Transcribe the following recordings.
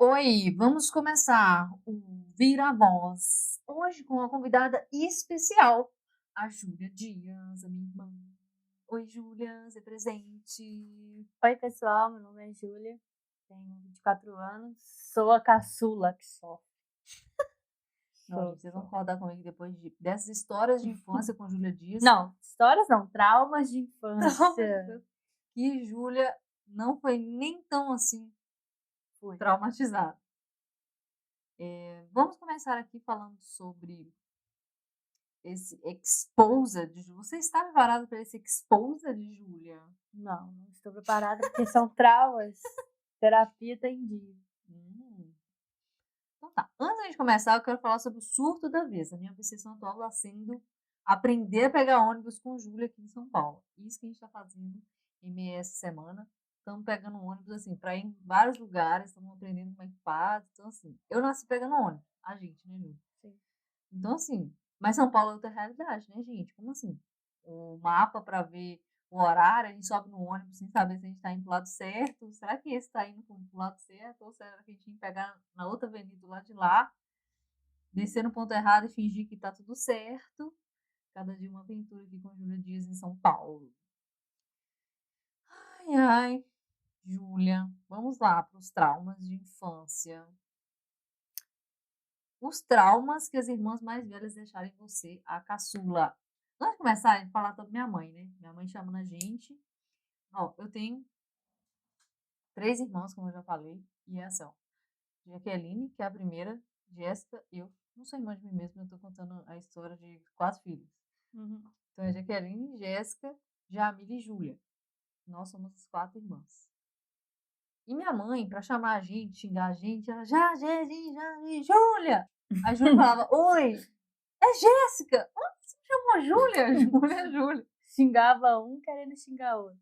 Oi, vamos começar o Vira Voz. Hoje com uma convidada especial, a Júlia Dias, a minha irmã. Oi, Júlia, se presente. Oi, pessoal, meu nome é Júlia, tenho 24 anos, sou a caçula que sofre. Não, Sou, gente, vocês vão sou. concordar comigo depois dessas histórias de infância com Júlia Dias. Não, histórias não, traumas de Traumas de infância. infância. Que Júlia não foi nem tão assim Fui. traumatizada. Vamos começar aqui falando sobre esse exposed de Júlia. Você está preparado para esse exposed de Júlia? Não estou preparada porque são traumas. Terapia tem dia. Hum. Então tá. Antes de começar, eu quero falar sobre o surto da vez. A minha obsessão atual está sendo aprender a pegar ônibus com Júlia aqui em São Paulo. Isso que a gente está fazendo em meia essa semana. Estamos pegando ônibus, assim, para ir em vários lugares, estamos aprendendo como é que faz. Então, assim, eu nasci pegando ônibus. A gente, né, Júlia? Sim. Então, assim, mas São Paulo é outra realidade, né, gente? Como assim? O mapa para ver o horário, a gente sobe no ônibus sem saber se a gente está indo pro lado certo. Será que esse está indo pro lado certo? Ou será que a gente tem que pegar na outra avenida do lado de lá, descer no ponto errado e fingir que tá tudo certo? Cada dia uma aventura aqui com a Júlia Dias em São Paulo. Ai, ai. Júlia, vamos lá para os traumas de infância. Os traumas que as irmãs mais velhas deixaram em você, a caçula. Antes de começar, a gente falar sobre minha mãe, né? Minha mãe chamando a gente. Ó, eu tenho 3 irmãos, como eu já falei, e essa, ó. Jaqueline, que é a primeira, Jéssica, eu. Não sou irmã de mim mesma, eu tô contando a história de 4 filhos. Uhum. Então é Jaqueline, Jéssica, Jamila e Júlia. Nós somos as 4 irmãs. E minha mãe, pra chamar a gente, xingar a gente, ela já, Júlia! A Júlia falava, oi, é Jéssica! Você me chamou Júlia? Júlia, Júlia. Xingava um querendo xingar outro.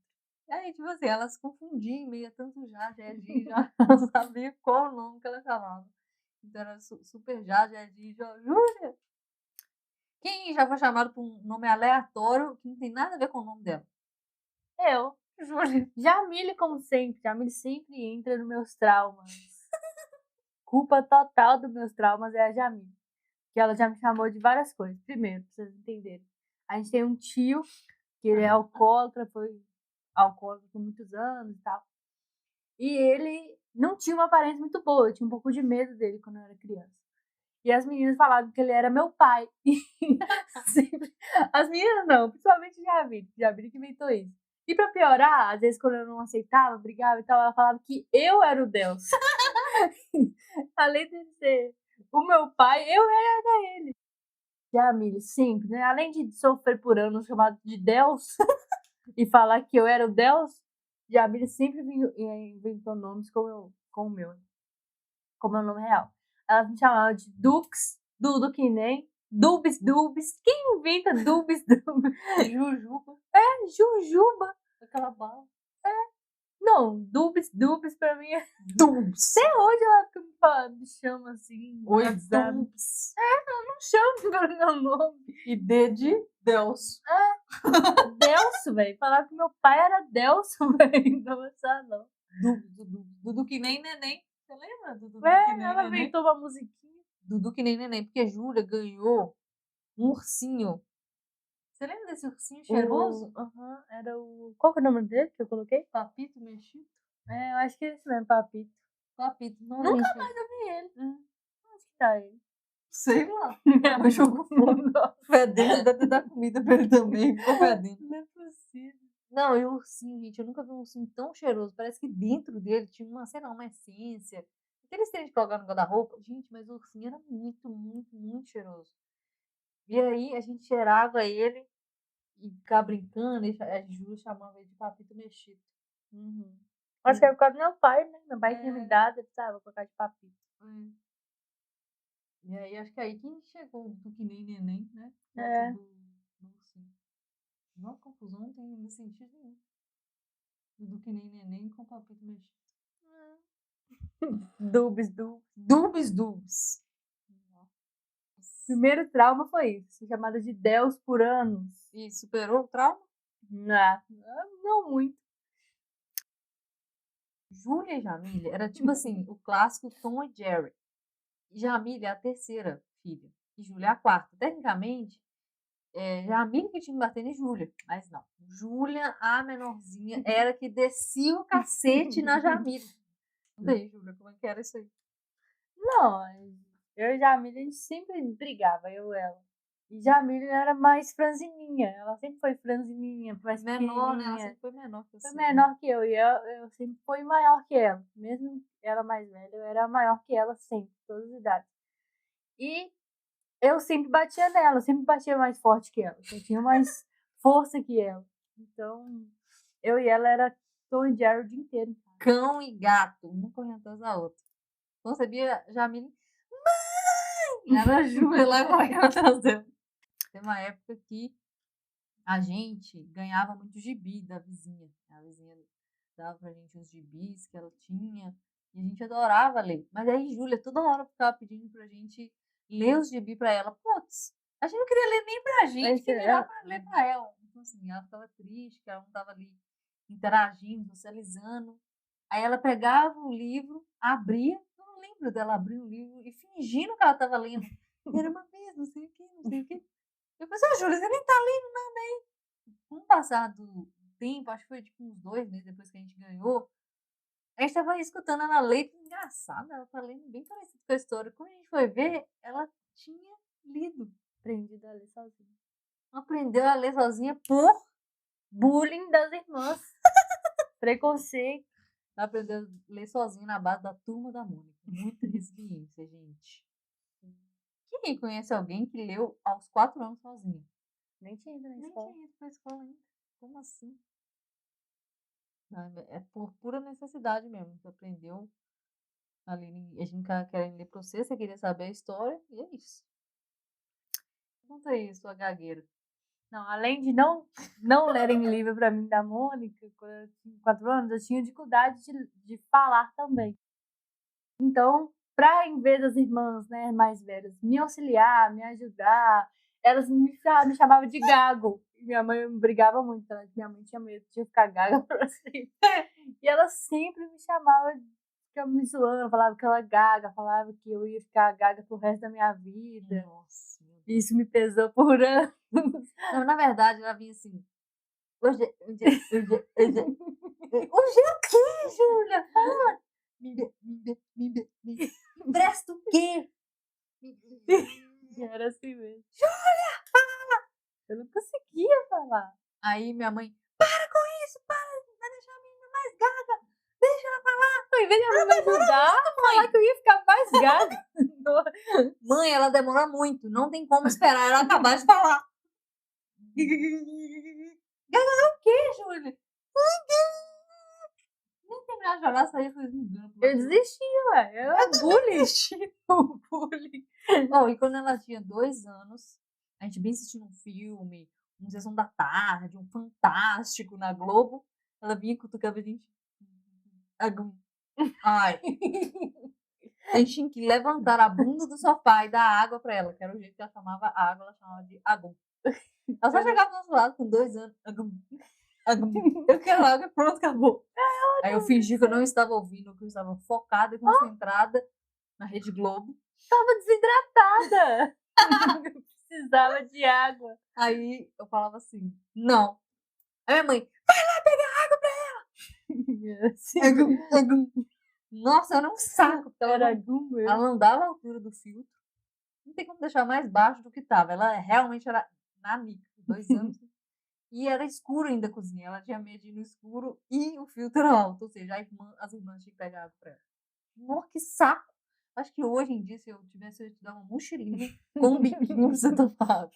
Aí, tipo assim, elas se confundiam em meio a tanto já, já não sabia qual o nome que ela chamava. Então era super já, Júlia. Quem já foi chamado por um nome aleatório que não tem nada a ver com o nome dela? Eu. Júlia. Jamile, como sempre, Jamile sempre entra nos meus traumas. Culpa total dos meus traumas é a Jamile. Que ela já me chamou de várias coisas. Primeiro, pra vocês entenderem, a gente tem um tio que ele é alcoólatra, foi alcoólatra por muitos anos e tal. E ele não tinha uma aparência muito boa, eu tinha um pouco de medo dele quando eu era criança. E as meninas falavam que ele era meu pai. Sempre, as meninas não, principalmente Jabiri que inventou isso. E pra piorar, às vezes quando eu não aceitava, brigava e tal, ela falava que eu era o Deus. Além de ser o meu pai, eu era ele. Jamile, sempre, né? Além de sofrer por anos chamado de Deus e falar que eu era o Deus, Jamile sempre inventou nomes como o meu, como é o nome real. Ela me chamava de Dux, Dudu que nem, Dubis Dubis. Quem inventa Dubis Dubis? Jujuba. É, Jujuba. Aquela bala. Não, Dubis Dubis pra mim é. Dubs. Até hoje ela me chama assim. Oi, WhatsApp. Dubs. Não chama pelo meu nome. E D de Deus. Delcio, velho. Falaram que meu pai era Delcio, velho. Não vou pensar, não. Dudu que nem neném. Você lembra do Dudu que nem Ela neném? inventou uma musiquinha. Dudu que nem neném, porque Júlia ganhou um ursinho. Você lembra desse ursinho cheiroso? Era o. Qual que é o nome dele que eu coloquei? Papito mexido? É, eu acho que é esse mesmo, Papito. Papito, não Nunca mexido. mais eu vi ele. Onde que tá ele? Sei lá. Minha mãe jogou fora. Fedendo, deve ter dado comida pra ele também. Ficou fedendo. Não é possível. Não, e o ursinho, gente, eu nunca vi um ursinho tão cheiroso. Parece que dentro dele tinha uma, sei lá, uma essência. Aqueles trem de colocar no guarda-roupa. Gente, mas o ursinho era muito, muito, muito cheiroso. E aí a gente cheirava ele e ficava brincando. E a Ju chamava ele de papito mexido. Acho que é por causa do meu pai, né? Meu pai tinha me É. dado, ele precisava colocar de Papito. E aí acho que aí que chegou do que nem neném, né? É. Do ursinho. Uma confusão não tem sentido nenhum. Do que nem neném com papito mexido. Dubis, Dubis. Dubs, dubs. Primeiro trauma foi isso, ser chamada de Deus por anos. E superou o trauma? Não muito. Júlia e Jamília era tipo assim, o clássico Tom e Jerry. E Jamília é a terceira filha. E Júlia é a quarta. Tecnicamente, Jamília que tinha que bater em Júlia. Mas não. Júlia, a menorzinha, era que descia o cacete na Jamília. Conta aí, Júlia, como é que era isso aí? Não, eu e Jamília, a gente sempre brigava, eu e ela. E Jamília era mais franzininha. Ela sempre foi franzininha, mais Menor, né? Ela pequenininha. sempre foi menor que Foi você. menor que eu. E eu sempre fui maior que ela. Mesmo ela mais velha, eu era maior que ela sempre, todas as idades. E eu sempre batia nela, eu sempre batia mais forte que ela. Eu tinha mais força que ela. Então, eu e ela era Tom e Jerry o dia inteiro. Cão e gato, uma correndo atrás da outra. Então você via Jamília, mãe! Era a Júlia lá correndo atrás dela. Tem uma época que a gente ganhava muito gibi da vizinha. A vizinha dava pra gente uns gibis que ela tinha. E a gente adorava ler. Mas aí Júlia toda hora ficava pedindo pra gente ler os gibis pra ela. Putz, a gente não queria ler nem pra gente, queria ler pra ela. Então, assim, ela ficava triste, que ela não tava ali interagindo, socializando. Aí ela pegava o livro, abria, eu não lembro dela abrir o livro e fingindo que ela estava lendo. Era uma vez, não sei o quê, não sei o quê. Eu pensei, Júlia, você nem tá lendo nada aí. Com o passar do tempo, acho que foi tipo uns 2 meses depois que a gente ganhou, a gente estava escutando ela ler, que engraçado, ela tá lendo bem parecido com a história. Quando a gente foi ver, ela tinha lido. Aprendido a ler sozinha. Aprendeu a ler sozinha por Bullying das irmãs. Preconceito. aprendeu a ler sozinha na base da Turma da Mônica. Muita resiliência, gente. Quem conhece alguém que leu aos 4 anos sozinha? Nem tinha ido na Nem escola. tinha ido pra escola ainda. Como assim? Não, é por pura necessidade mesmo. Você aprendeu ali, a gente querendo ler pra você queria saber a história, e é isso. Conta aí, sua gagueira. Não, além de não lerem livro pra mim da Mônica, quando eu tinha 4 anos, eu tinha dificuldade de falar também. Então, para em vez das irmãs, né, mais velhas, me auxiliar, me ajudar, elas me chamavam de gago. E minha mãe brigava muito, minha mãe tinha medo de eu ficar gaga pra sempre. E ela sempre me chamava, ficava me zoando, falava que ela gaga, falava que eu ia ficar gaga pro resto da minha vida. Nossa, meu Deus. Isso me pesou por anos. Não, na verdade, ela vinha assim. Hoje é o quê, Júlia? Fala! Me empresta o quê? Era assim mesmo. Júlia, fala! Eu não conseguia falar. Aí minha mãe, para com isso, para, vai deixar a menina mais gaga, deixa ela falar. Ao invés de ela me ajudar, falar que eu ia ficar mais gaga. Mãe, ela demora muito, não tem como esperar ela acabar de falar. Gaga o quê, Júlia? Nem terminar de falar, saía fazendo. Eu desisti, ué. Eu bullying. O bullying. Oh, e quando ela tinha 2 anos, a gente bem assistindo um filme, uma sessão da tarde, um Fantástico na Globo, ela vinha e cutucava a gente. Ai. A gente tinha que levantar a bunda do sofá e dar água pra ela, que era o jeito que ela chamava a água, ela chamava de agum. Ela só chegava do nosso lado com 2 anos. Agum. Eu quero água e pronto, acabou. Aí eu fingi que eu não estava ouvindo, que eu estava focada e concentrada na Rede Globo. Tava desidratada. Precisava de água. Aí eu falava assim, não. Aí minha mãe, vai lá pegar água pra ela. Assim, Agum. Nossa, era um saco. Porque era ela não dava a altura do filtro. Não tem como deixar mais baixo do que estava. Ela realmente era nanica, 2 anos. E era escuro ainda a cozinha. Ela tinha medo de ir no escuro e o filtro era alto. Ou seja, as irmãs tinham que pegar água pra ela. Nossa, que saco! Acho que hoje em dia, se eu tivesse, eu ia te dar uma mochilinha com um biquinho pra você tomar água.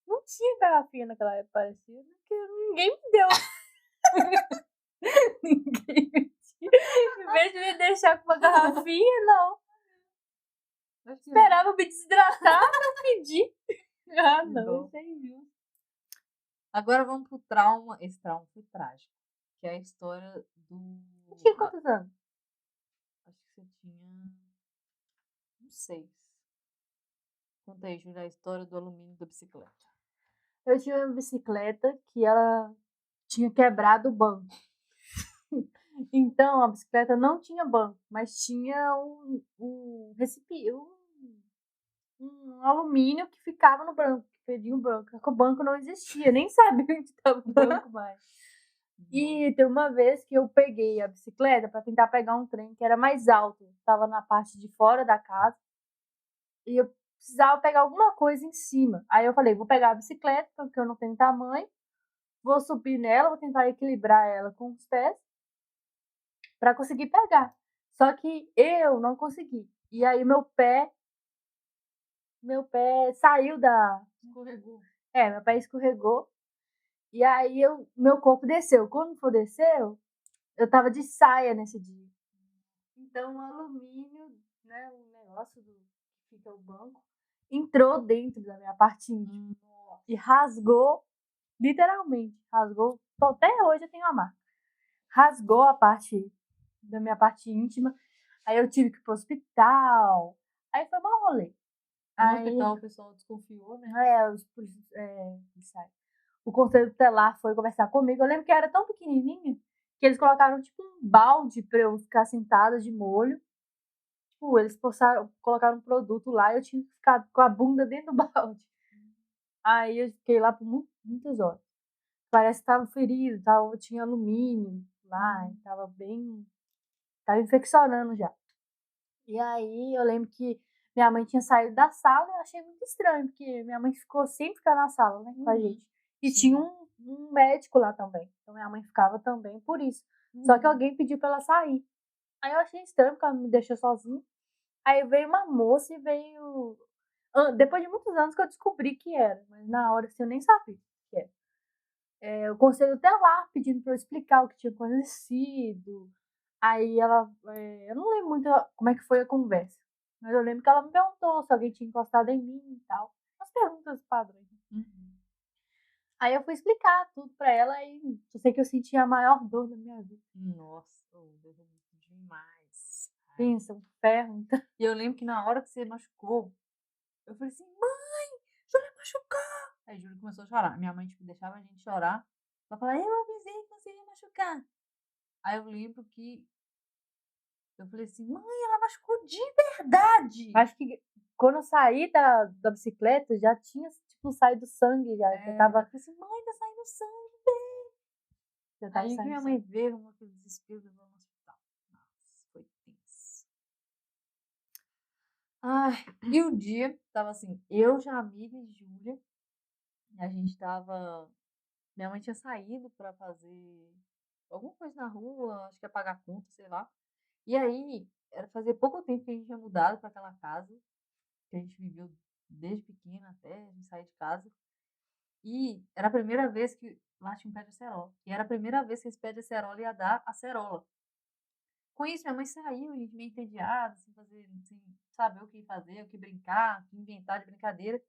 Não tinha garrafinha naquela época, parecia, porque ninguém me deu. Ninguém me deu. Em vez de me deixar com uma garrafinha, não. Esperava me desidratar, não pedi. Ah, não, isso aí, viu? Agora vamos pro trauma. Esse trauma foi trágico. Que é a história do. Você tinha quantos anos? Acho que você tinha. Não sei. Conta aí, Júlia, a história do alumínio da bicicleta. Eu tinha uma bicicleta que ela tinha quebrado o banco. Então, a bicicleta não tinha banco, mas tinha um recipiente, um alumínio que ficava no banco, que pedia um banco. Só que o banco não existia, nem sabia onde estava o banco mais. E tem uma vez que eu peguei a bicicleta para tentar pegar um trem que era mais alto, estava na parte de fora da casa, e eu precisava pegar alguma coisa em cima. Aí eu falei, vou pegar a bicicleta, porque eu não tenho tamanho, vou subir nela, vou tentar equilibrar ela com os pés para conseguir pegar. Só que eu não consegui. E aí meu pé saiu da. Escorregou. Meu pé escorregou. E aí meu corpo desceu. Quando for desceu, eu tava de saia nesse dia. Então o alumínio, né, o negócio do que fica o banco, entrou dentro da minha parte íntima. E rasgou, literalmente, rasgou. Até hoje eu tenho a marca. Rasgou a parte da minha parte íntima. Aí eu tive que ir pro hospital. Aí foi um rolê. No hospital o pessoal desconfiou, né? O conselho tutelar foi conversar comigo. Eu lembro que eu era tão pequenininha que eles colocaram tipo um balde pra eu ficar sentada de molho. Tipo, eles colocaram um produto lá e eu tinha que ficar com a bunda dentro do balde. Aí eu fiquei lá por muitas horas. Parece que tava ferido, tinha alumínio lá, tava infeccionando já. E aí eu lembro que minha mãe tinha saído da sala e eu achei muito estranho, porque minha mãe ficou sempre ficar na sala, né, com a gente. E tinha um médico lá também. Então minha mãe ficava também por isso. Só que alguém pediu pra ela sair. Aí eu achei estranho, porque ela me deixou sozinha. Aí veio uma moça e veio. Depois de muitos anos que eu descobri que era, mas na hora assim, eu nem sabia que era. O conselho até lá pedindo pra eu explicar o que tinha acontecido. Aí ela. Eu não lembro muito como é que foi a conversa. Mas eu lembro que ela me perguntou se alguém tinha encostado em mim e tal. As perguntas padrões. Aí eu fui explicar tudo pra ela e eu sei que eu senti a maior dor da minha vida. Nossa, Deus, é muito demais. Pensa, um ferro. Então... E eu lembro que na hora que você machucou, eu falei assim, mãe, Júlia machucou. Aí Júlia começou a chorar. Minha mãe, tipo, deixava a gente chorar. Ela falava, eu avisei que você ia machucar. Aí eu lembro que eu falei assim, mãe, ela machucou de verdade. Acho que quando eu saí da bicicleta, já tinha, tipo, saído sangue já. Eu tava... falei assim, mãe, tá saindo sangue, Já tava aí que saindo minha sangue. mãe veio com aquele desespero no hospital. Nossa, foi tenso. Ai, e o dia tava assim, eu, Jamila e Júlia, a gente tava. Minha mãe tinha saído pra fazer alguma coisa na rua, acho que ia pagar conta, sei lá. E aí, era fazer pouco tempo que a gente tinha mudado pra aquela casa, que a gente viveu desde pequena até a gente sair de casa. E era a primeira vez que lá tinha um pé de acerola. E era a primeira vez que esse pé de acerola ia dar acerola. Com isso, minha mãe saiu, a gente meio entediada, sem fazer, sem saber o que fazer, o que brincar, o que inventar de brincadeira.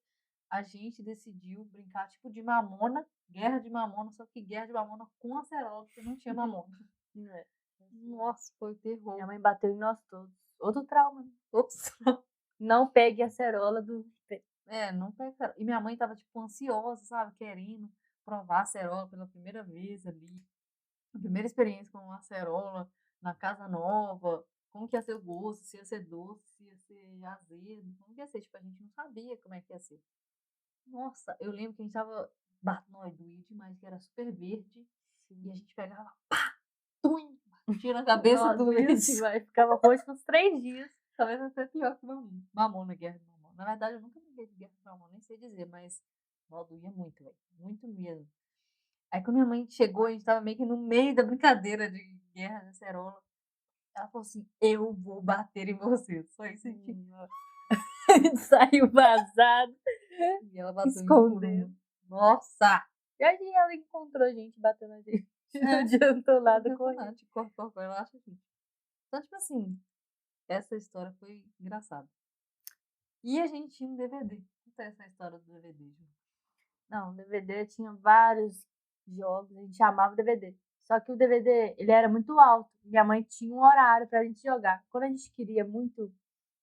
A gente decidiu brincar tipo de mamona, guerra de mamona, só que guerra de mamona com acerola, porque não tinha mamona. Nossa, foi o terror. Minha mãe bateu em nós todos. Outro trauma. Outro trauma. Não pegue a acerola do pé. Não pega. E minha mãe tava, tipo, ansiosa, sabe? Querendo provar acerola pela primeira vez ali. A primeira experiência com acerola na casa nova. Como que ia ser o gosto, se ia ser doce, se ia ser azedo. Como que ia ser? Tipo, a gente não sabia como é que ia ser. Nossa, eu lembro que a gente tava. Nós doía demais, que era super verde. E a gente pegava, pá, tum, batia na cabeça do Luiz. Vai ficava roxo uns 3 dias. Talvez até pior que mamona, guerra de mamona. Na verdade, eu nunca brinquei de guerra de mamona, nem sei dizer, mas doía muito, velho. Muito mesmo. Aí quando minha mãe chegou, a gente tava meio que no meio da brincadeira de guerra de acerola. Ela falou assim, eu vou bater em você. Só isso a gente saiu vazado. E ela bateu escondendo. Nossa! E aí ela encontrou a gente batendo a gente. Não adiantou nada correr. Cortou, ela acha que. Então, tipo assim, essa história foi engraçada. E a gente tinha um DVD. Conta essa história do DVD, Ju. Não, o DVD tinha vários jogos, a gente chamava DVD. Só que o DVD, ele era muito alto. Minha mãe tinha um horário pra gente jogar. Quando a gente queria muito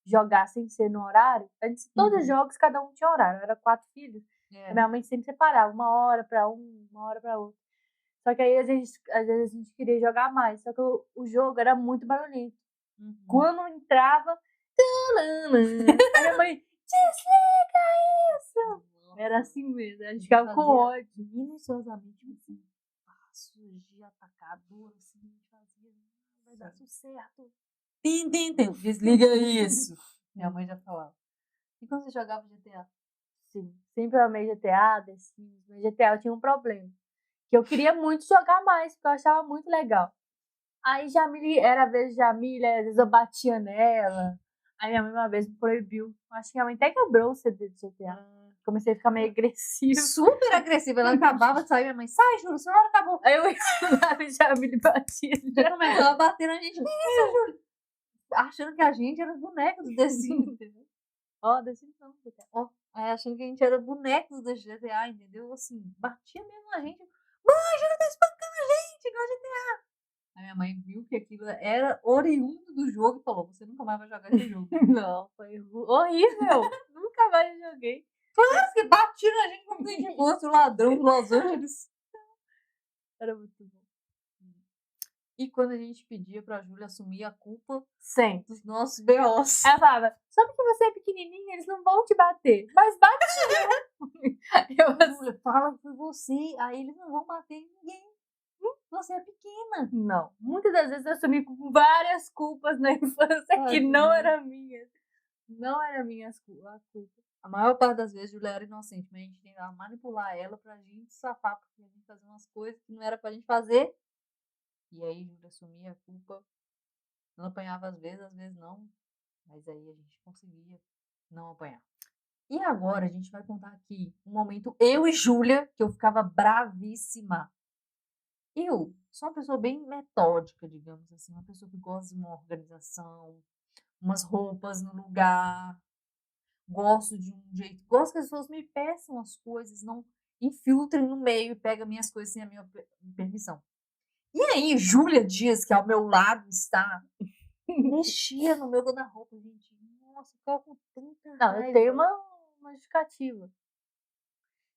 jogar sem ser no horário, todos os jogos, cada um tinha horário. Era 4 filhos. A minha mãe sempre separava, 1 hora pra um, 1 hora pra outro. Só que aí às vezes a gente queria jogar mais. Só que o jogo era muito barulhento. Quando entrava. Aí minha mãe, desliga isso! Era assim mesmo. A gente ficava com ódio. Minuciosamente, assim, passos de atacador, assim, a gente fazia, vai dar tudo certo. Tim, desliga isso. Minha mãe já falava. E quando você jogava GTA? Sim, sempre eu amei GTA, The Sims. Mas GTA eu tinha um problema. Que eu queria muito jogar mais, porque eu achava muito legal. Aí Jamile, era a vez de Jamile, às vezes eu batia nela. Aí minha mãe uma vez me proibiu. Acho que minha mãe até quebrou o CD do GTA. Comecei a ficar meio agressiva. Super agressiva. Ela acabava de sair, minha mãe, sai, Júlio, sua hora acabou. Aí eu ia lá e Jamile batia. Já começava a bater na gente. Que isso, Júlio? Achando que a gente era boneco do The Sims, entendeu? Ó, The Sims não, GTA. Ó, aí achando que a gente era boneco do GTA, entendeu? Assim, batia mesmo na gente. Mãe, Júlio tá espancando a gente, igual GTA. Aí minha mãe viu que aquilo era oriundo do jogo e falou, você nunca mais vai jogar esse jogo. Não, foi horrível. Nunca mais joguei. Claro que batia na gente como se a gente fosse o ladrão de Los Angeles. Era muito bom. E quando a gente pedia pra Júlia assumir a culpa Sempre. dos nossos BOs. Ela falava, sabe que você é pequenininha, eles não vão te bater. Mas bate. Júlia, fala que foi você, aí eles não vão bater em ninguém. Você é pequena. Não. Muitas das vezes eu assumi várias culpas na infância que não era minha. Não era minha a culpa. A maior parte das vezes Júlia era inocente, mas a gente tentava manipular ela pra gente safar, porque a gente fazia umas coisas que não era pra gente fazer. E aí Júlia assumia a culpa. Ela apanhava às vezes não. Mas aí a gente conseguia não apanhar. E agora a gente vai contar aqui um momento, eu e Júlia, que eu ficava bravíssima. Eu sou uma pessoa bem metódica, digamos assim, uma pessoa que gosta de uma organização, umas roupas no lugar, gosto de um jeito, gosto que as pessoas me peçam as coisas, não infiltrem no meio e pegam minhas coisas sem a minha permissão. E aí, Júlia Dias, que ao meu lado está, mexia no meu guarda-roupa, gente. Nossa, eu ficava com tanta Não, raiva. eu tenho uma justificativa.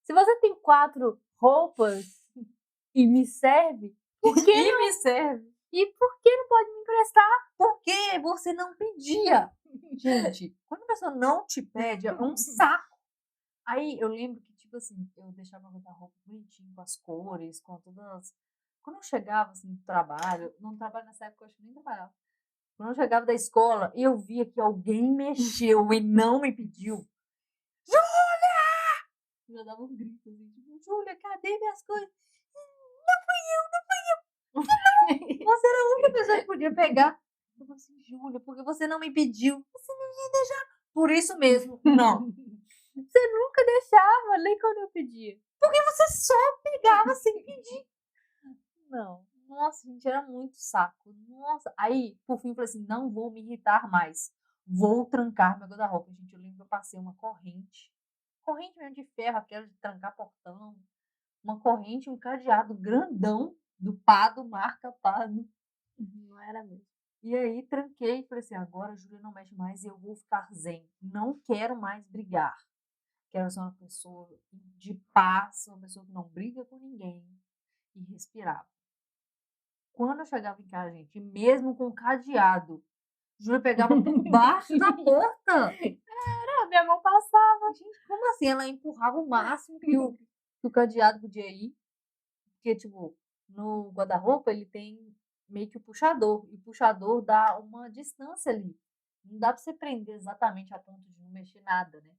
Se você tem 4 roupas e me serve, por que E não? me serve. E por que não pode me emprestar? Porque você não pedia. Gente, quando a pessoa não te pede, é um saco. Aí eu lembro que, tipo assim, eu deixava meu guarda-roupa bonitinho, com as cores, com todas. Quando eu chegava assim do trabalho, não trabalho nessa época, eu acho que nem trabalhava. Quando eu chegava da escola e eu via que alguém mexeu e não me pediu. Júlia! Eu dava um grito assim, tipo, Júlia, cadê minhas coisas? Não fui eu. Você era a única pessoa que podia pegar. Eu falei assim, Júlia, porque você não me pediu? Você não ia deixar. Por isso mesmo, não. Você nunca deixava, nem quando eu pedia. Porque você só pegava sem pedir. Não. Nossa, gente, era muito saco. Nossa. Aí, por fim, eu falei assim, não vou me irritar mais. Vou trancar meu guarda-roupa. Gente, eu lembro que eu passei uma corrente. Corrente mesmo de ferro, aquela de trancar portão. Uma corrente, um cadeado grandão do Pado, marca Pado. Não era mesmo. E aí, tranquei e falei assim, agora a Júlia não mexe mais e eu vou ficar zen. Não quero mais brigar. Quero ser uma pessoa de paz, uma pessoa que não briga com ninguém. E respirava. Quando eu chegava em casa, gente, mesmo com cadeado, Júlia pegava por baixo da porta. Era, minha mão passava. Gente, como assim? Ela empurrava o máximo que o cadeado podia ir. Porque, tipo, no guarda-roupa ele tem meio que o puxador. E o puxador dá uma distância ali. Não dá pra você prender exatamente a ponto de não mexer nada, né?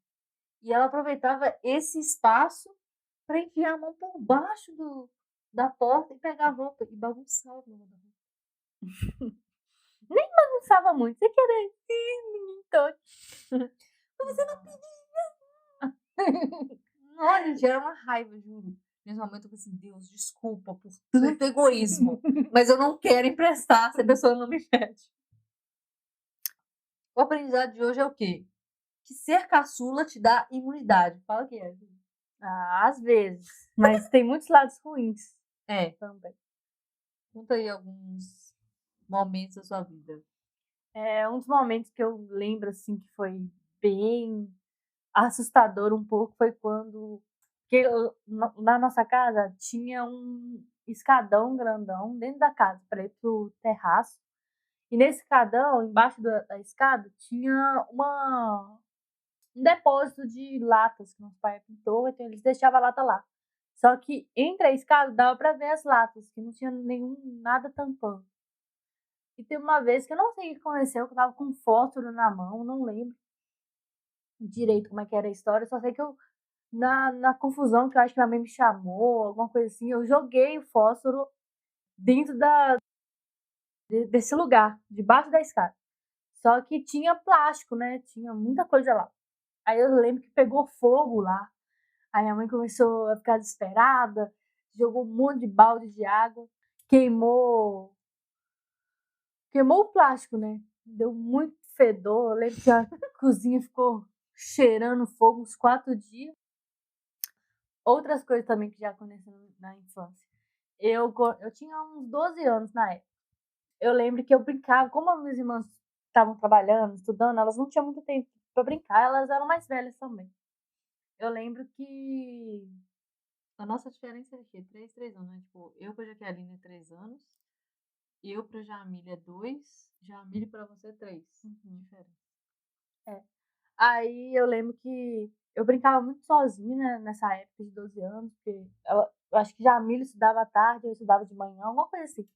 E ela aproveitava esse espaço para enfiar a mão por baixo da porta e pegar a roupa e bagunçar o guarda-roupa. Nem bagunçava muito, sem querer. Ninguém toque. Você não pedia. Olha, gente, era uma raiva, juro. Nesse momento eu falei assim, Deus, desculpa por tanto egoísmo, mas eu não quero emprestar se a pessoa não me pede. O aprendizado de hoje é o quê? Que ser caçula te dá imunidade. Fala que é. Ah, às vezes. Mas tem muitos lados ruins. É. Também. Conta aí alguns momentos da sua vida. Um dos momentos que eu lembro, assim, que foi bem assustador um pouco, foi quando... Porque na nossa casa tinha um escadão grandão dentro da casa para ir pro terraço. E nesse escadão, embaixo da escada, tinha um depósito de latas que nosso pai pintou, então eles deixavam a lata lá. Só que entre a escada dava para ver as latas, que não tinha nada tampando. E teve uma vez que eu não sei o que aconteceu, que eu tava com um fósforo na mão, não lembro direito como é que era a história, só sei que eu, na confusão, que eu acho que minha mãe me chamou, alguma coisa assim, eu joguei o fósforo dentro desse lugar, debaixo da escada. Só que tinha plástico, né? Tinha muita coisa lá. Aí eu lembro que pegou fogo lá. Aí minha mãe começou a ficar desesperada, jogou um monte de balde de água, queimou o plástico, né? Deu muito fedor. Eu lembro que a cozinha ficou cheirando fogo uns 4 dias. Outras coisas também que já aconteceram na infância. Eu tinha uns 12 anos na época. Eu lembro que eu brincava, como as minhas irmãs estavam trabalhando, estudando, elas não tinham muito tempo para brincar, elas eram mais velhas também. Eu lembro que A nossa diferença é que 3 anos, né? Tipo, eu pra Jaqueline é 3 anos, eu pra Jamília é 2, Jamília pra você é 3. Diferente. É. Aí eu lembro que eu brincava muito sozinha, né, nessa época de 12 anos, porque eu acho que Jamília estudava à tarde, eu estudava de manhã, alguma coisa assim.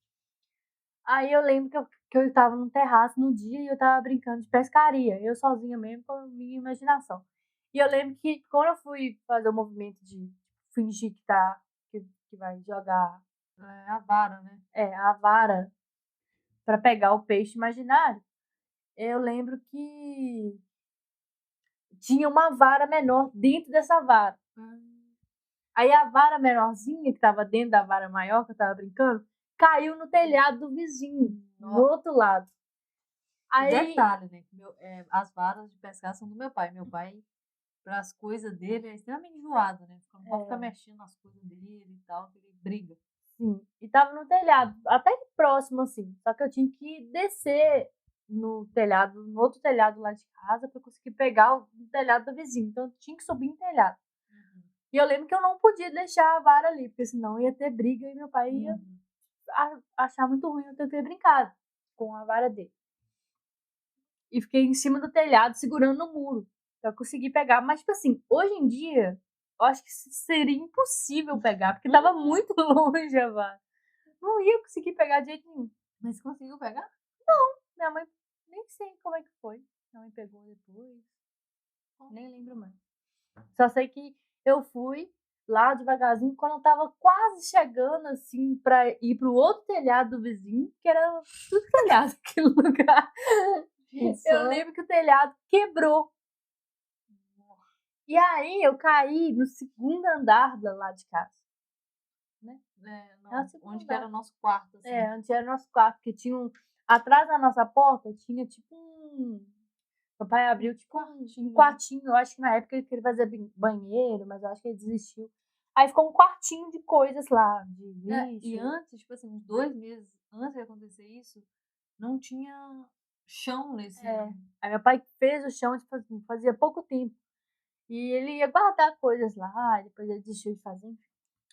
Aí eu lembro que eu estava num terraço no dia e eu estava brincando de pescaria, eu sozinha mesmo, com a minha imaginação. E eu lembro que quando eu fui fazer o movimento de fingir que vai jogar É a vara, né? a vara para pegar o peixe imaginário, eu lembro que tinha uma vara menor dentro dessa vara. Aí a vara menorzinha, que estava dentro da vara maior que eu estava brincando, caiu no telhado do vizinho, no outro lado. E Aí, detalhe, né? Que as varas de pescar são do meu pai. Meu pai, para as coisas dele, é extremamente enjoado, né? Não pode ficar mexendo nas coisas dele e tal, que ele briga. sim, e tava no telhado, até que próximo, assim. Só que eu tinha que descer no telhado, no outro telhado lá de casa, para conseguir pegar o telhado do vizinho. Então eu tinha que subir no telhado. E eu lembro que eu não podia deixar a vara ali, porque senão ia ter briga e meu pai ia achar muito ruim eu ter brincado com a vara dele. E fiquei em cima do telhado segurando no muro pra conseguir pegar. Mas, tipo assim, hoje em dia, eu acho que seria impossível pegar, porque tava muito longe a vara. Não ia conseguir pegar de jeito nenhum. Mas conseguiu pegar? Minha mãe, nem sei como é que foi. Minha mãe pegou depois. Nem lembro mais. Só sei que eu fui lá devagarzinho, quando eu tava quase chegando, assim, pra ir pro outro telhado do vizinho, que era tudo telhado aquele lugar. Eu lembro que o telhado quebrou. E aí eu caí no segundo andar lá de casa. Né? Não, onde que era o nosso quarto, assim. Onde era o nosso quarto, que tinha atrás da nossa porta tinha tipo meu pai abriu tipo um quartinho, eu acho que na época ele queria fazer banheiro, mas eu acho que ele desistiu. Aí ficou um quartinho de coisas lá, de lixo. E antes, tipo assim, uns 2 meses antes de acontecer isso, não tinha chão nesse. Aí meu pai fez o chão, tipo assim, fazia pouco tempo. E ele ia guardar coisas lá, depois ele desistiu de fazer.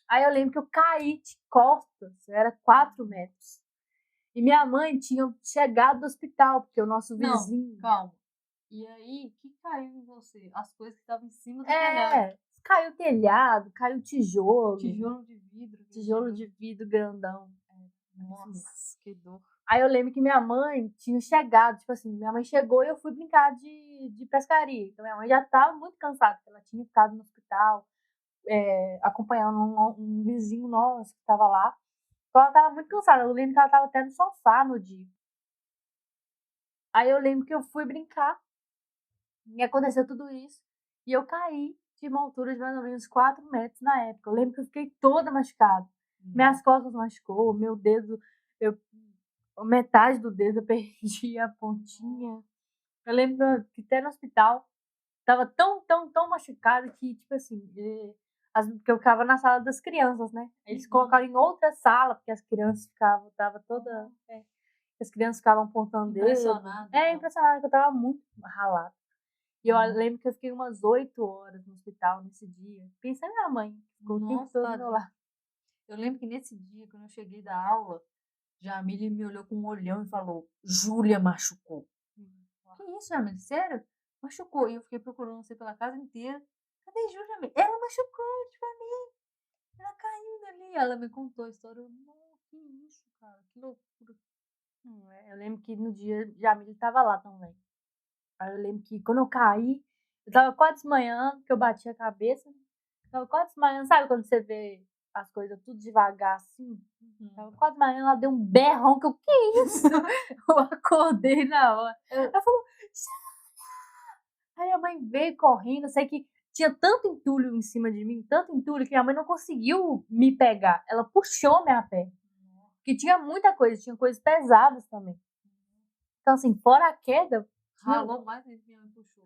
Aí eu lembro que eu caí de costas, era 4 metros. E minha mãe tinha chegado do hospital, porque o nosso vizinho. Não, calma. E aí, o que caiu em você? As coisas que estavam em cima do telhado. Caiu telhado, caiu tijolo. Tijolo de vidro. Tijolo de vidro grandão. Nossa, que dor. Aí eu lembro que minha mãe tinha chegado, tipo assim, minha mãe chegou e eu fui brincar de pescaria. Então minha mãe já estava muito cansada, porque ela tinha ficado no hospital, acompanhando um vizinho nosso que estava lá. Então ela estava muito cansada. Eu lembro que ela estava até no sofá no dia. Aí eu lembro que eu fui brincar e aconteceu tudo isso. E eu caí de uma altura de mais ou menos 4 metros na época. Eu lembro que eu fiquei toda machucada. Minhas costas machucou, meu dedo, metade do dedo eu perdi a pontinha. Eu lembro que até no hospital tava tão machucada que, tipo assim, porque eu ficava na sala das crianças, né? Eles colocaram em outra sala, porque as crianças tava toda. As crianças ficavam apontando dedo. Impressionada que eu tava muito ralada. E eu lembro que eu fiquei umas 8 horas no hospital nesse dia. Pensa na minha mãe, ficou o tempo todo do meu lado. Eu lembro que nesse dia, quando eu cheguei da aula, Jamile me olhou com um olhão e falou: Júlia machucou. Que isso, Jamile? Sério? Machucou. E eu fiquei procurando você pela casa inteira. Cadê Júlia, Jamile? Ela machucou, eu te falei. Ela caiu dali. Ela me contou a história. Eu, não, que isso, cara? Que loucura. Eu lembro que no dia Jamile tava lá também. Aí eu lembro que quando eu caí, eu tava quase desmaiando, que eu bati a cabeça. Tava quase desmaiando, sabe quando você vê as coisas tudo devagar assim? Tava quase desmaiando, ela deu um berrão, que eu, que isso? Eu acordei na hora. Ela falou, aí a mãe veio correndo, eu sei que tinha tanto entulho em cima de mim, tanto entulho, que minha mãe não conseguiu me pegar. Ela puxou minha perna. Porque tinha muita coisa, tinha coisas pesadas também. Então, assim, fora a queda. Ralou mais do que minha mãe puxou.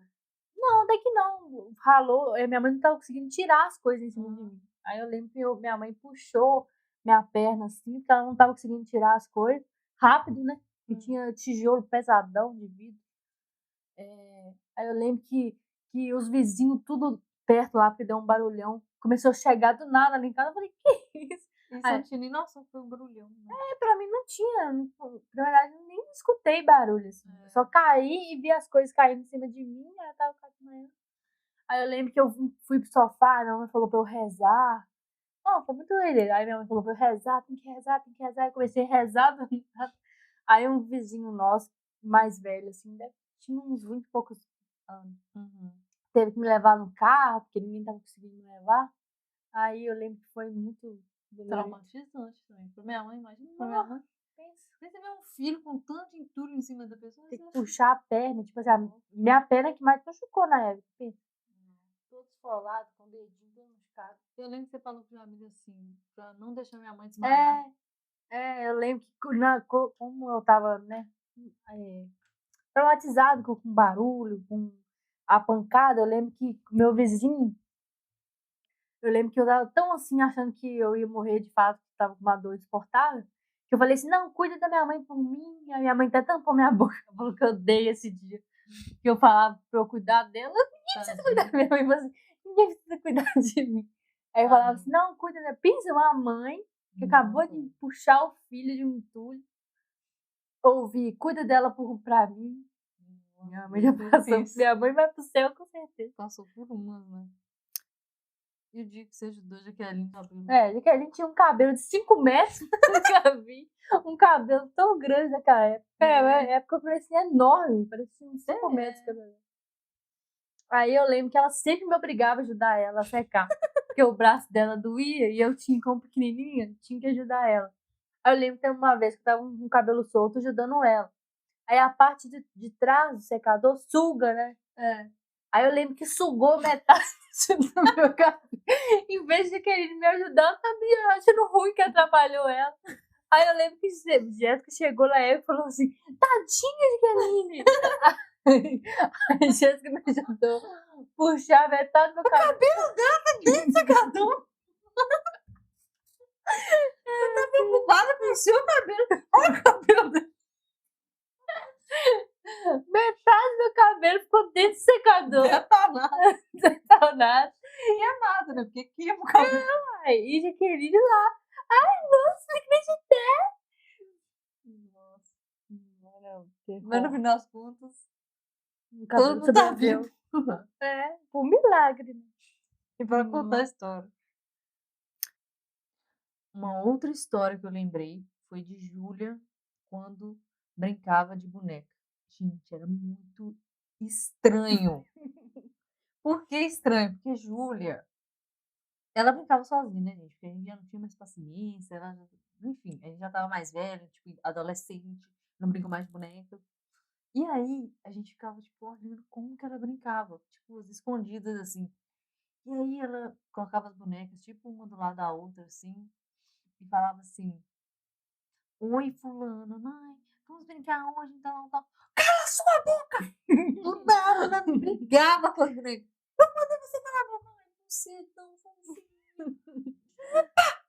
Não, até que não. Ralou. Minha mãe não tava conseguindo tirar as coisas em cima de mim. Aí eu lembro que minha mãe puxou minha perna assim, porque ela não tava conseguindo tirar as coisas. Rápido, né? E tinha tijolo pesadão de vidro. Aí eu lembro que os vizinhos, tudo perto lá, porque deu um barulhão, começou a chegar do nada ali em casa. Eu falei, que isso? E você não tinha nem noção, foi um barulhão. Né? Pra mim não tinha. Na verdade, eu nem escutei barulho, assim. Eu só caí e vi as coisas caindo em cima de mim, aí eu tava quase manhã. Aí eu lembro que eu fui pro sofá, minha mãe falou pra eu rezar. Foi muito doideira. Aí minha mãe falou pra eu rezar, tem que rezar, tem que rezar. Aí eu comecei a rezar. Aí um vizinho nosso, mais velho, assim, tinha uns 20 e poucos anos. Teve que me levar no carro, porque ninguém tava conseguindo me levar. Aí eu lembro que foi muito traumatizante também. Pra minha mãe, imagina. Pra minha mãe. Você vê um filho com tanto entulho em cima da pessoa. Tem que puxar a perna. Tipo assim, minha perna que mais machucou na época. Todo esfolado, com o dedinho todo machucado. Eu lembro que você falou pra minha amiga assim, pra não deixar minha mãe desmaiar. Eu lembro que como eu tava, né, traumatizado com barulho, com a pancada, eu lembro que meu vizinho, eu lembro que eu tava tão assim, achando que eu ia morrer de fato, que tava com uma dor insuportável, que eu falei assim, não, cuida da minha mãe por mim. A minha mãe até tampou minha boca, falou que eu odeio esse dia. Que eu falava pra eu cuidar dela, ninguém precisa cuidar da minha mãe, falou assim, ninguém precisa cuidar de mim. Aí eu falava assim, não, cuida da... Pensa uma mãe que acabou de puxar o filho de um entulho, ouvir, cuida dela pra mim. Minha mãe já passou, minha mãe vai pro céu com certeza. Passou por umas, né? E o dia que você ajudou Jaqueline cabelo? Jaqueline tinha um cabelo de 5 metros, nunca vi um cabelo tão grande naquela época. Na época eu parecia enorme, parecia uns 5 metros cada vez. Aí eu lembro que ela sempre me obrigava a ajudar ela a secar, porque o braço dela doía e eu tinha, como pequenininha, tinha que ajudar ela. Aí eu lembro que teve uma vez que eu tava com o cabelo solto ajudando ela. Aí a parte de trás do secador suga, né? Aí eu lembro que sugou metade do meu cabelo. Em vez de querer me ajudar, eu tava achando ruim que atrapalhou ela. Aí eu lembro que Jéssica chegou lá e falou assim, tadinha de Keline. Aí Jéssica me ajudou a puxar metade do meu cabelo. O cabelo dela tá dentro do secador. Você tá preocupada com o seu cabelo? Olha o cabelo dela. Metade do cabelo ficou dentro do secador. Detonado. E é nada, né? Porque queima o cabelo. E Jaqueline lá. Ai, nossa, não acreditei. Nossa. Mas no final das contas, todo mundo tá vivo. Por milagre. E para contar a história. Uma outra história que eu lembrei foi de Júlia quando brincava de boneca. Gente, era muito estranho. Por que estranho? Porque Júlia, ela brincava sozinha, né, gente? Porque a gente já não tinha mais paciência, enfim, a gente já tava mais velha, tipo, adolescente, não brinca mais de boneca. E aí, a gente ficava, tipo, olhando como que ela brincava, tipo, as escondidas, assim. E aí ela colocava as bonecas, tipo, uma do lado da outra, assim, e falava assim, oi, fulano, mãe, vamos brincar hoje, então, tal. Cala sua boca! Do nada, ela brigava com as bonecas. Pra poder você calar a boca, mãe, você é tão fofinho.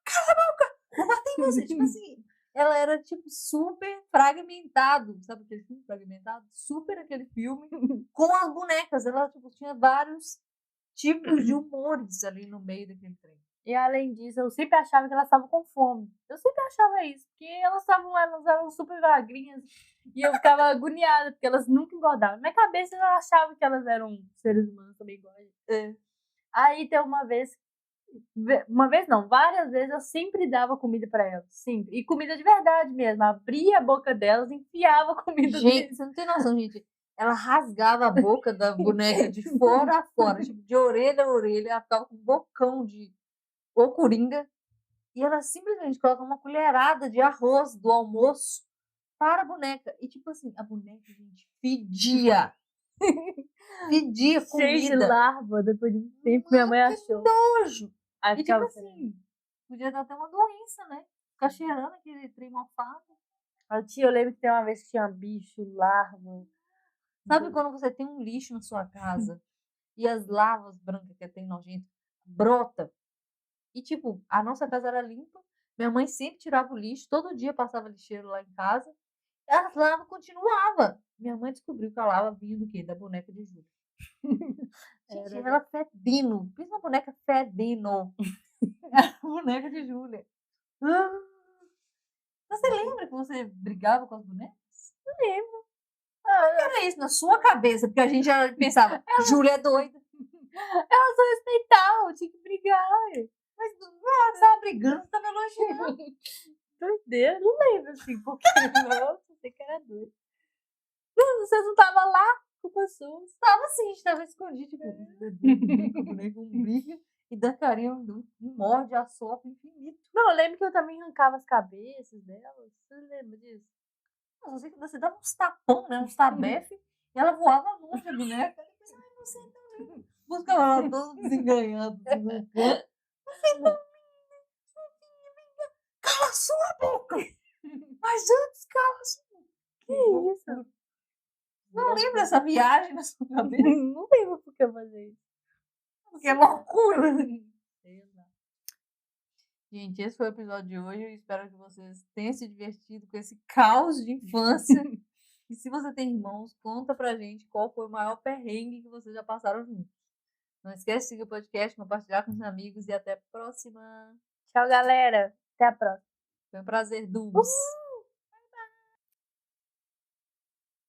Cala a boca! Vou bater em você, tipo assim. Ela era, tipo, super fragmentado, sabe aquele filme fragmentado? Super aquele filme, com as bonecas. Ela, tipo, tinha vários tipos de humores ali no meio daquele trem. E além disso, eu sempre achava que elas estavam com fome. Eu sempre achava isso, porque elas eram super magrinhas. E eu ficava agoniada, porque elas nunca engordavam. Na minha cabeça, eu achava que elas eram seres humanos também igual a gente. É. Aí tem uma vez não, várias vezes eu sempre dava comida pra elas, sempre. E comida de verdade mesmo. Abria a boca delas, enfiava comida Gente, dentro. você não tem noção, gente. Ela rasgava a boca da boneca de fora a fora, tipo, de orelha a orelha. Ela ficava com um bocão de ou coringa. E ela simplesmente coloca uma colherada de arroz do almoço para a boneca. E tipo assim, a boneca, gente, fedia. Fedia Cheio de comida. larva, depois de um tempo, minha mãe Que achou. nojo. Aí E tipo ficava assim, podia dar até uma doença, né? Ficar cheirando aquele trem mofado. eu lembro que tem uma vez que tinha bicho, larva. Sabe quando você tem um lixo na sua casa e as larvas brancas que tem nojento brota? E tipo, a nossa casa era limpa, minha mãe sempre tirava o lixo, todo dia passava lixeiro lá em casa, e as larvas continuavam. Minha mãe descobriu que a larva vinha do quê? Da boneca de Júlia. Gente, ela fedendo, pensa uma boneca fedendo. A boneca de Júlia. Você lembra que você brigava com as bonecas? Não lembro. Era isso na sua cabeça, porque a gente já pensava, Júlia é doida. Elas não respeitavam, tinha que brigar. Mas você estava brigando, você estava elogiando. Doideira, não lembro assim, porque não, você que era doido. Não, vocês não estavam lá, culpa sua. Estava assim, a gente estava escondido, tipo, o boneco não briga e dá carinho, um morde, assopra infinito. Não, eu lembro que eu também arrancava as cabeças delas. Você lembra disso? Mas eu sei que você dava uns tapão, né? Uns tabefe, e ela voava longe, a boneca. E depois, ai, você também. Buscava ela todo desenganhado, assim, no canto. Você não, cala a sua boca! Mas antes, cala a sua. Que isso? Não lembra dessa viagem na sua cabeça? Não lembro por que eu fazia isso. Porque é loucura. Gente, esse foi o episódio de hoje. Eu espero que vocês tenham se divertido com esse caos de infância. E se você tem irmãos, conta pra gente qual foi o maior perrengue que vocês já passaram juntos. Não esquece de seguir o podcast, compartilhar com os amigos e até a próxima. Tchau, galera. Até a próxima. Foi um prazer, Dubs.